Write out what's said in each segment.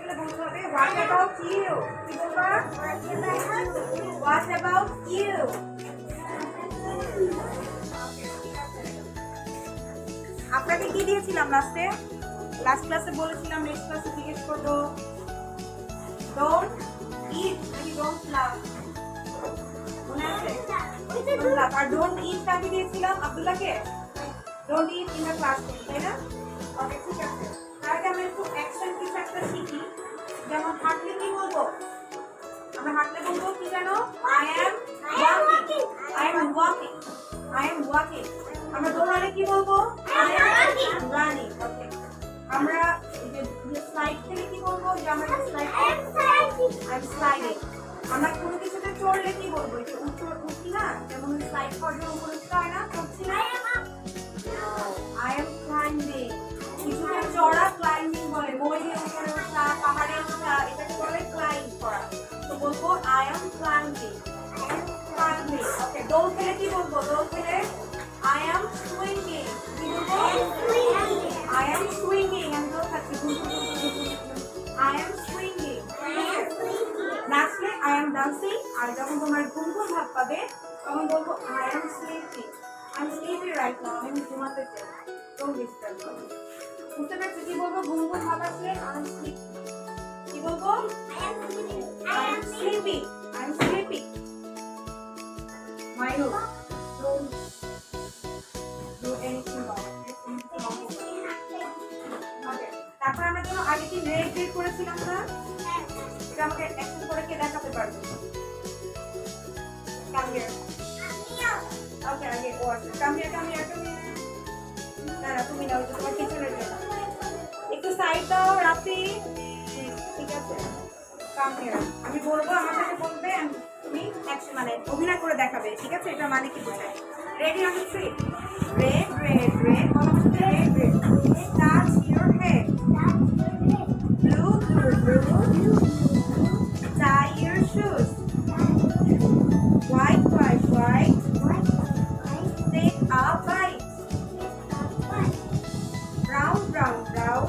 থাকলে বলতে হবে হোয়াট অ্যাবাউট ইউ, কি বলবা? What about you. আপনাকে কি দিয়েছিলাম লাস্টে? লাস্ট ক্লাসে বলেছিলাম নেক্সট ক্লাসে জিজ্ঞেস করবো ডোন্ট ইট নাকি ডোন্ট লাভ, মনে আছে? Don't love R don't eat কাকে দিয়েছিলাম? আব্দুল্লাহকে। Don't eat in the classroom, তাই না? ওকে, ঠিক আছে। তার আগে আমরা একটু অ্যাকশন কিছু একটা শিখি। যেমন হাঁটলে কি বলবো? আমরা হাঁটলে বলবো কি জানো? I am walking, I am walking, I am walking. আমরা দৌড়ালে কি বলবো? I am running. ওকে, আমরা স্লাইড খেলে কি বলবো? যে আমরা স্লাইড, আই অ্যাম স্লাইডিং। আমরা কোনো কিছুতে চড়লে কি বলবো? যে উঠি না, যেমন স্লাইড করার উপরে উঠতে হয় না, চড়ছি না, আই অ্যাম ক্লাইম্বিং। কিছুতে চড়া ক্লাইম্বিং বলে, ময়ূরের উপরে ওঠা, পাহাড়ে ওঠা, এটাকে বলে ক্লাইম্ব করা। তো বলবো আই অ্যাম ক্লাইম্বিং, ক্লাইম্বিং। ওকে, দৌড় খেলে কি বলবো? দৌড় খেলে আই অ্যাম সুইঙ্গিং, কি বলবো? I am swinging. আমি দৌড় খাচ্ছি, আই অ্যাম সুইঙ্গিং। নাচলে আই অ্যাম ডান্সিং। আর যখন তোমার ঘুম ঘুম ভাব পাবে তখন বলবো I am sleeping, I am sleepy right now, আমি ঘুমাতে চাই, ডোন্ট ডিস্টার্ব মি। বুঝতে পারছো কি বলবো? ঘুম ঘুম ভাব আসলে আই এম স্লিপিং, কি বলবো? I am sleeping, I am sleeping. Mainu, don't do anything wrong. তারপর আমরা যেন আগে কি রেড রেড করেছিলাম না, এটা আমাকে অ্যাকশন করে কে দেখাতে পারবে? Come here. Okay, আগে ও আছে। Come here, come here, come here. না না, তুমি নাও, তোমার পিছনের জন্য। একটু সাইড দাও রাফি। ঠিক আছে, Come here. আমি বলবো, আমার সাথে বলবে, তুমি অ্যাকশন মানে অভিনয় করে দেখাবে। ঠিক আছে, এটা মানে কি বোঝায়? Ready on 3. Red red red, বলো আমার সাথে red red. Touch your head. Blue blue blue. Tie your shoes. White, white, white. Take a bite. Brown, brown, brown.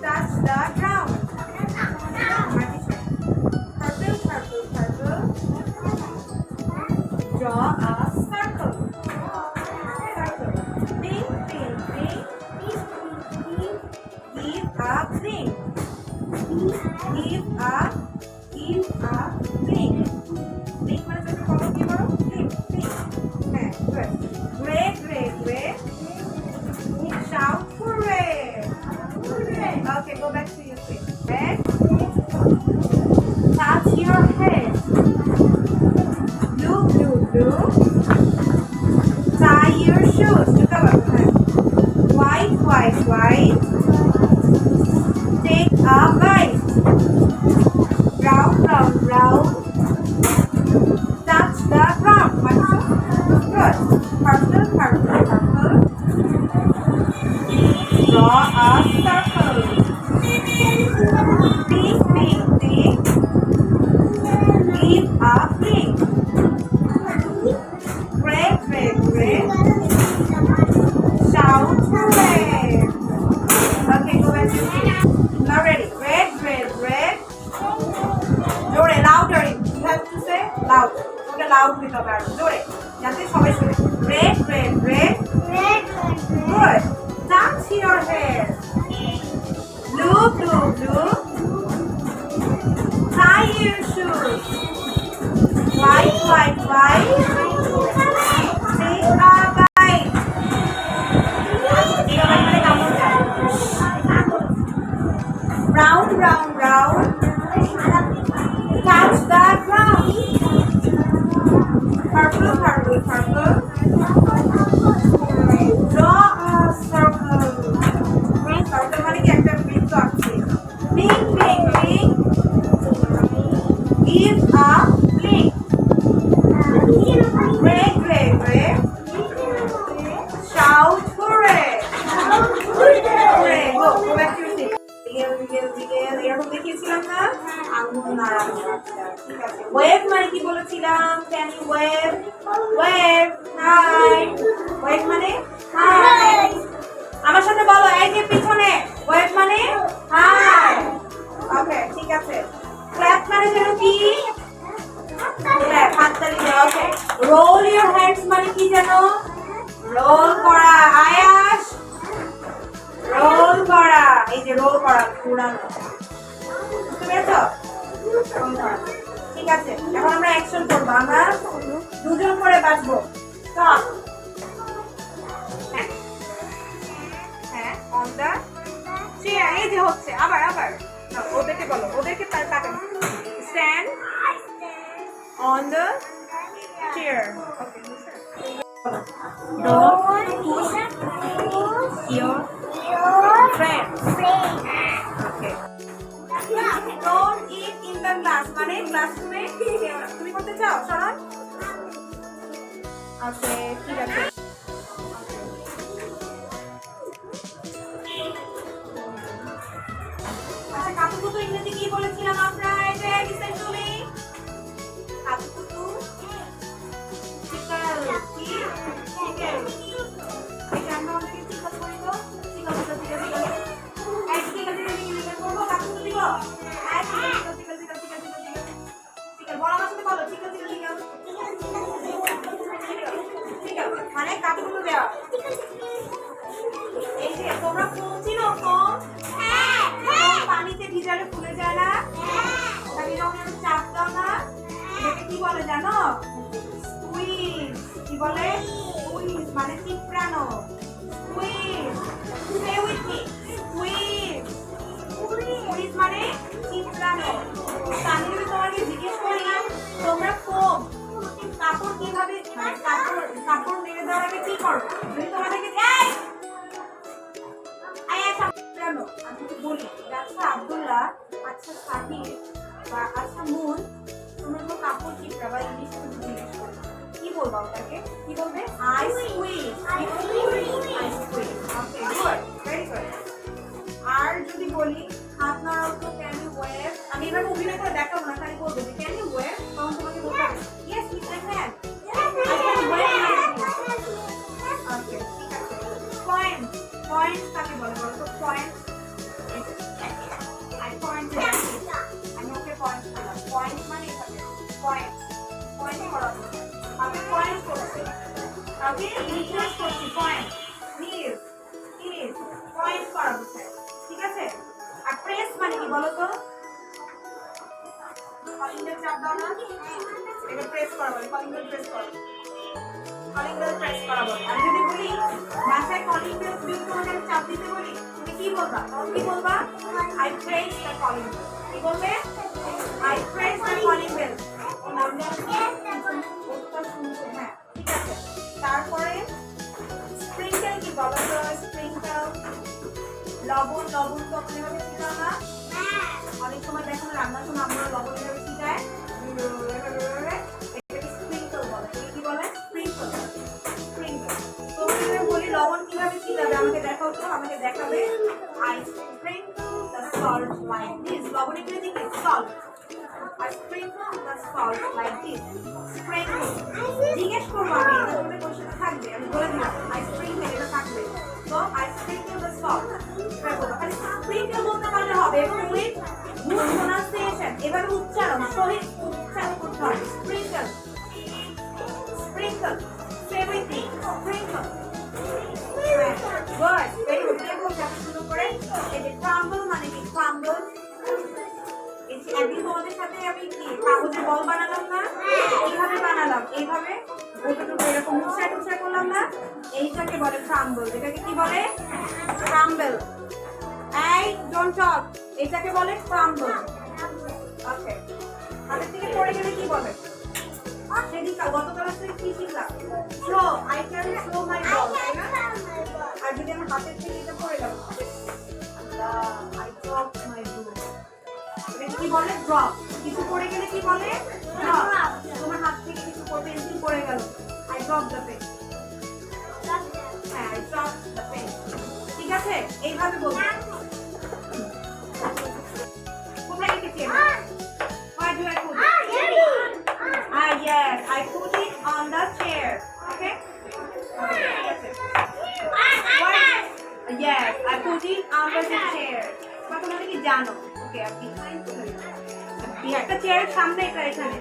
Touch the ground. Purple, purple, purple. Draw a circle. Circle. Pink, pink, pink. Give a blink. Give a blink. Blink মানে তুমি কত কি বলো? Blink, blink. হ্যাঁ, good. Red, red, red. Shout hooray. Okay, go back to your seat. Red. Touch your head. Blue, blue, blue. Tie your shoes. White, white, white. Take a bite. Brown, brown, brown. Touch the ground. Good. Purple, purple, purple. Draw a circle. Pink, pink, pink. Give a blink. Red, red, red. Shout hooray. Okay, go back to now ready. Red, red, red. জোরে, louder. You have to say loud. Okay, loud with a word. জোরে, যাতে সবাই শুনে। Red, red, red. Good. Touch your hair. Blue, blue, blue. Tie your shoes. White, white, white. Take a bite. Brown, brown, brown. Touch the ground. Purple, purple, purple. Draw a circle. Circle মানে কি একটা বৃত্ত আঁকছি। Pink, pink, pink. Give a blink. Red, red, red. Shout hooray. Hooray. Go back to your seat. এরকম দেখিয়েছিলাম না, আঙুল নাড়ানো। ঠিক আছে, ওয়েভ মানে কি বলেছিলাম? Can you wave? Wave, hi. Wave মানে হাই। আমার সাথে বলো, এই যে পিছনে ওয়েভ মানে হাই। এই যে রোল করা উড়ানো, বুঝতে পেরেছো? ঠিক আছে, এখন আমরা অ্যাকশন করবো, আমরা দুজন করে বাঁচবো। স্টপ। হ্যাঁ, অন দা চেয়ার। এই যে হচ্ছে, আবার আবার ওদেরকে বলো, ওদেরকে তার তাকানো। Stand on the chair. Okay, don't push your friend. Okay. Don't eat in the class. মানে ক্লাসরুমে তুমি করতে চাও শরণ? ওকে, ঠিক আছে। আচ্ছা, কাকুকুতু ইংরেজি কি বলেছিলাম আমরা? এটা লিসেন টু মি। কাকুকুতু চিকেন কি? চিকেন। এটা আমরা ওদেরকে চিকেন করি তো? Chicken chicken chicken chicken. এই চিকেন চিকেন চিকেন করবো, কাকুকুতু দিব। এই chicken chicken chicken chicken chicken chicken. Chicken বড় আমার সাথে বলো, চিকেন চিকেন চিকেন। চিকেন মানে কাকুকুতু দেওয়া। এই যে তোমরা ফোন চিনো? ফোন পানিতে ভিজালে ফুলে যায় না? ওটাকে যখন একটু চাপ দাও না, এটাকে কি বলে জানো? স্কুইজ। কি বলে? স্কুইজ মানে চিপড়ানো। Squeeze. Say with me. Squeeze. Squeeze মানে চিপড়ানো। আমি যদি তোমাকে জিজ্ঞেস করি তোমরা ফোম কাপড় কিভাবে কাপড় মেরে দেওয়ার আগে কি করো? যদি তোমাদেরকে আমি যদি বলি আচ্ছা আব্দুল্লাহ, আচ্ছা সাহিদ বা আচ্ছা মুন, তোমরা তো কাপড় চিপড়া বা ইংলিশে তুমি জিজ্ঞেস করো, কি বলবা ওটাকে? কি বলবে? I squeeze. I squeeze. Okay, good, very good. আর যদি বলি হাত নাড়াও তো ক্যান ইউ ওয়েভ, আমি এবার অভিনয় করে দেখাবো না, খালি বলবো যে ক্যান ইউ ওয়েভ, তখন তোমাকে বলতে হবে yes miss I can. I can wave my things. Okay, ঠিক আছে। পয়েন্ট। পয়েন্ট কাকে বলে বলো তো? পয়েন্ট আমি ওকে পয়েন্ট করলাম। পয়েন্ট মানে এখানে পয়েন্ট পয়েন্ট করা, আমি পয়েন্ট করছি, আমি রিকোয়েস্ট করছি পয়েন্ট প্লিজ প্লিজ পয়েন্ট করা বোঝায়, ঠিক আছে? আর প্রেস মানে কি বলো তো? কলিং বেল চাপ দাও না, এটা প্রেস করা বলে। কলিং বেল প্রেস করো, কলিং বেল প্রেস করা বলে। আমি যদি বলি বাসায় কলিং বেল যদি তোমাকে আমি চাপ দিতে বলি, তুমি কি বলবা? তখন কি বলবা? I press the calling bell. কি বলবে? I press the calling bell. হ্যাঁ, ঠিক আছে। তারপরে স্প্রিঙ্কেল কি বলো তো? স্প্রিঙ্কেল লবণ। লবণ তো আপনি ভাবে ছিটাও না? অনেক সময় দেখো না রান্নার সময় আমরা লবণ এভাবে ছিটায়, এটাকে স্প্রিঙ্কেল বলে। কি বলে? স্প্রিঙ্কেল। স্প্রিঙ্কেল। তো আমি বলি লবণ কিভাবে ছিটাবে আমাকে দেখাও তো, আমাকে দেখাবে। I sprinkle the salt like this. লবণ ইংরেজি কি? Salt. I sprinkle the salt like this. Sprinkle. জিজ্ঞেস করবো আমি, এটা তোমাদের কোশ্চেনে থাকবে, আমি বলে দিলাম। I sprinkle এটা থাকবে। So I sprinkle the salt. খালি sprinkle বলতে পারলে হবে এবং with good pronunciation, এভাবে উচ্চারণ সহিত উচ্চারণ করতে হবে। Sprinkle. Sprinkle. Say with me. Sprinkle. Good. Very good. দেখো যাকে শুরু করে এই যে crumble মানে কি? Crumble. একদিন তোমাদের সাথে আমি কি কাগজের বল বানালাম না? এইভাবে বানালাম, এইভাবে ওটাটুকু এরকম উৎসাহ টুৎসাহ করলাম না? এইটাকে বলে ক্রাম্বল। এটাকে কি বলে? ক্রাম্বল। এই ডোন্ট টক, এটাকে বলে ক্রাম্বল। ওকে, হাতের থেকে পড়ে গেলে কি বলে? সেদিন গতকাল থেকে কি শিখলাম? থ্রো। আই ক্যান থ্রো মাই বল, তাই না? আর যদি আমার হাতের থেকে এটা পড়ে গেল, আই ড্রপ মাই বল। এটা কি বলে? ড্রপ। কিছু পড়ে গেলে কি বলে? ড্রপ। তোমার হাত থেকে কিছু পেন্সিল পড়ে গেল, আই ড্রপ দ্য পেন। হ্যাঁ, আই ড্রপ দ্য পেন। ঠিক আছে, এইভাবে বলবো। কোথায় রেখেছি? Where do I put it? Yes, I put it on the chair. Okay? Yes, I put it under the chair. বা তোমরা কি জানো? ওকে, আপনি একটা চেয়ারের সামনে এটা এখানে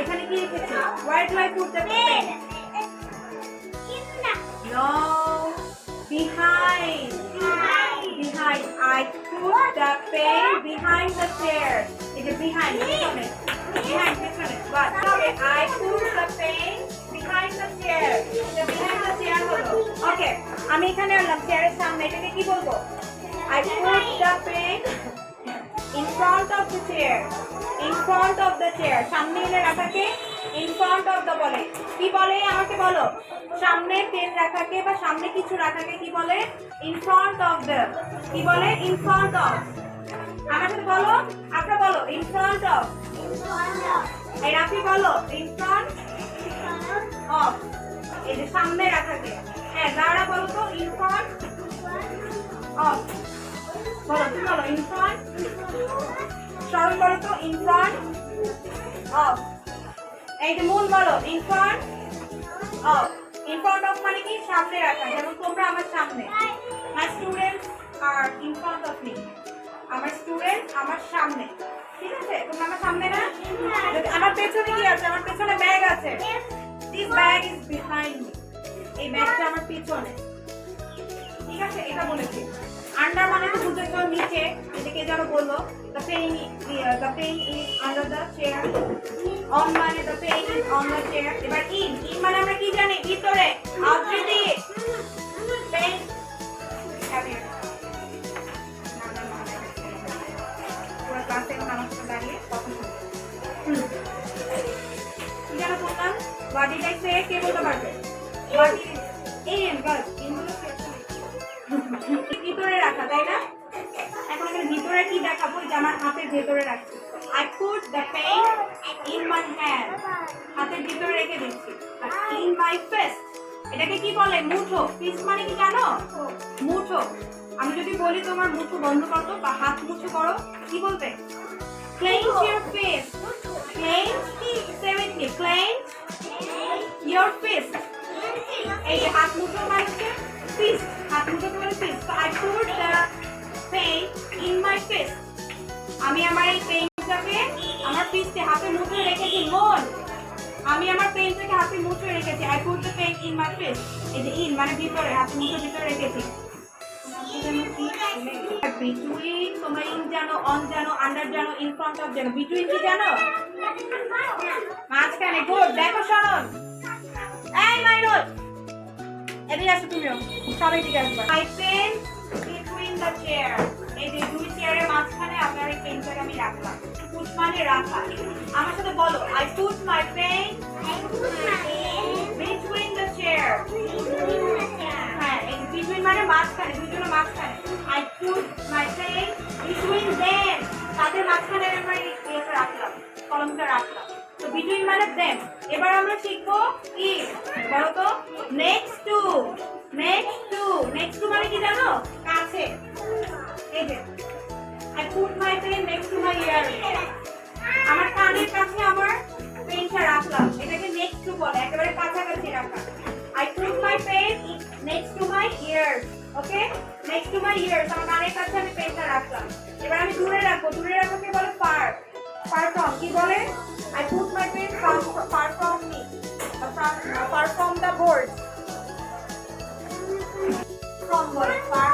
এখানে কি রেখেছি? Where do I put the pen? No, behind. Behind. I I put the pen behind the chair. It is behind, পেছনে। Behind, পেছনে। But I put the pen behind the chair. The behind the chair হলো। Okay, আমি এখানে আনলাম চেয়ারের সামনে, এটাকে কি বলবো? I put the pen in front of the chair. In front of the chair. সামনে এনে রাখাকে in front of the বলে। কি বলে আমাকে বলো? সামনে পেন রাখাকে বা সামনে কিছু রাখাকে কি বলে? In front of the। কি বলে? In front of। আমার সাথে বলো, আপনারা বলো in front of। এই রাফি বলো in front of। এই যে সামনে রাখাকে। হ্যাঁ, যারা বলো তো in front of। বলো, তুমি বলো in front। সরল করো তো in front of। এই যে মূল বলো in front of। In front of মানে কি? সামনে রাখা, যেমন তোমরা আমার সামনে। My students are in front of me. আমার স্টুডেন্ট আমার সামনে, ঠিক আছে? তোমরা আমার সামনে না? আমার পেছনে কি আছে? আমার পেছনে ব্যাগ আছে। This bag is behind me. এই ব্যাগটা আমার পিছনে, ঠিক আছে? এটা বলেছি। আন্ডার মানে তো বুঝেছো নিচে, এটাকে যেন বললো the pen is under the chair. On মানে the pen is on the chair. এবার in মানে আমরা কি জানি? ভিতরে। আবৃত্তি pen পুরো ক্লাসে আমার সাথে দাঁড়িয়ে কথা শুনবে। কি যেন বললাম? What did I say? কে বলতে পারবে? What is in? But in ভিতরে রাখা, তাই না? এখন আমি ভিতরে কি দেখাবো? যে আমার হাতের ভেতরে রাখছি। I put the pen in my hand. হাতের ভিতরে রেখে দিচ্ছি। In my fist. এটাকে কি বলে? মুঠো। ফিস্ট মানে কি জানো? মুঠো। আমি যদি বলি তোমার মুঠো বন্ধ করো বা হাত মুঠো করো, কি বলবে? Clench your fist. Clench, say with me. Clench your fist. এই যে হাত মুঠো মানে fist. হাত মুঠো মানে fist. So I put the pen in my fist. আমি আমার এই পেনটাকে আমার ফিস্টে হাতে মুঠো রেখেছি। মন, আমি আমার পেনটাকে হাতে মুঠো রেখেছি। I put the pen in my fist. এই যে in মানে ভিতরে, হাতে মুঠো ভিতরে রেখেছি। Between, তোমরা in জানো, on জানো, under জানো, in front of জানো। Between কি জানো? মাঝখানে। গুড। দেখো শরণ, এই মাইনুল, এদিকে আসো তুমিও, সবাই দিকে আসবে। I pen between the chair. এই যে দুই চেয়ারের মাঝখানে আপনার এই পেনটাকে আমি রাখলাম। পুট মানে রাখা। আমার সাথে বলো I put my pen between the chair. হ্যাঁ, এই between মানে মাঝখানে, দুইজনের মাঝখানে। I put my pen between them. তাদের মাঝখানে আমরা এটা রাখলাম, কলমটা রাখলাম। তো between মানে them. এবার আমরা শিখবো কি? বলো তো next to. Next to, next to মানে কি জানো? কাছে। এই যে I put my pen next to my ear. আমার কানের কাছে আমার পেনটা রাখলাম, এটাকে next to বলে, একেবারে কাছাকাছি রাখা। I put my pen next to my ears. Okay? Next to my ears. আমার কানের কাছে আমি পেনটা রাখলাম। এবার আমি দূরে রাখবো। দূরে রাখবোকে বলে far. Far from কি বলে? I put my pen far from me. Far from the board. From বলে। Far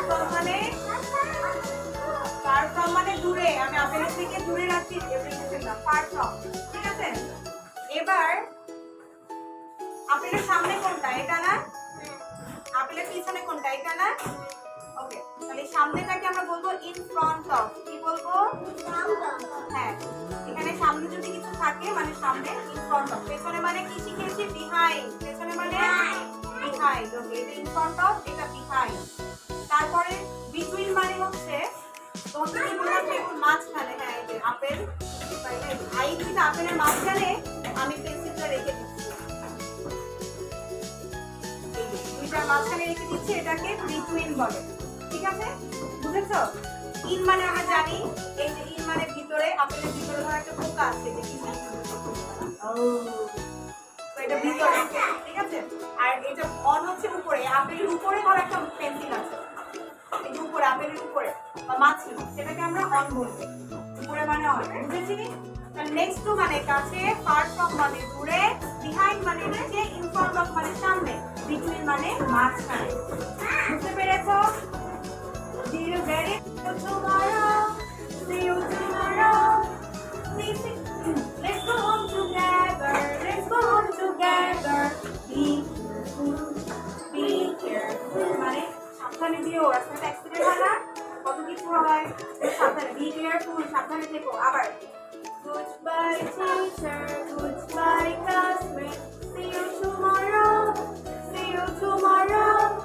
from মানে দূরে, আমি আপেলের থেকে দূরে রাখছি। Far from, ঠিক আছে? এবার আপেলের সামনে কোনটা? এটা না? আপেলের পিছনে কোনটা? এটা না? ওকে, তাহলে সামনেটাকে আমরা বলবো in front of। কি বলবো? হ্যাঁ, এখানে সামনে যদি কিছু থাকে মানে সামনে, in front of। পেছনে মানে কি শিখেছি? behind। পেছনে মানে behind। ওকে, এটা in front of, এটা behind। তারপরে between মানে হচ্ছে তোমাকে কি বললাম? মাঝখানে। হ্যাঁ, এই যে আপেল, এই দুইটা আপেলের মাঝখানে আমি পেন্সিলটা রেখে দিচ্ছি। দুইটার মাঝখানে রেখে দিচ্ছি, এটাকে between বলে। ঠিক আছে? বুঝেছো? in মানে আমরা জানি, এই যে in মানে ভিতরে, আপেলের ভিতরে ধর একটা পোকা আছে, যে কি তো এটা ভিতরে, ঠিক আছে? আর এটা on হচ্ছে উপরে, আপেলের উপরে ধর একটা পেন্সিল আছে, এই যে উপরে, আপেলের উপরে বা মাছি, সেটাকে আমরা on বলবো। উপরে মানে on, বুঝেছি? নেক্সট টু মানে কাছে, ফার ফ্রম মানে দূরে, বিহাইন্ড মানে নিচে, ইন ফ্রন্ট অফ মানে সামনে, বিটুইন মানে মাঝখানে। বুঝতে পেরেছো? Did you get it? সাবধানে দিও, রাস্তাটা অ্যাক্সিডেন্ট হয় না, কত কিছু হয়। সাবধানে, বি কেয়ারফুল, সাবধানে থেকো। আবার goodbye teacher, goodbye classmate, see you tomorrow, see you tomorrow.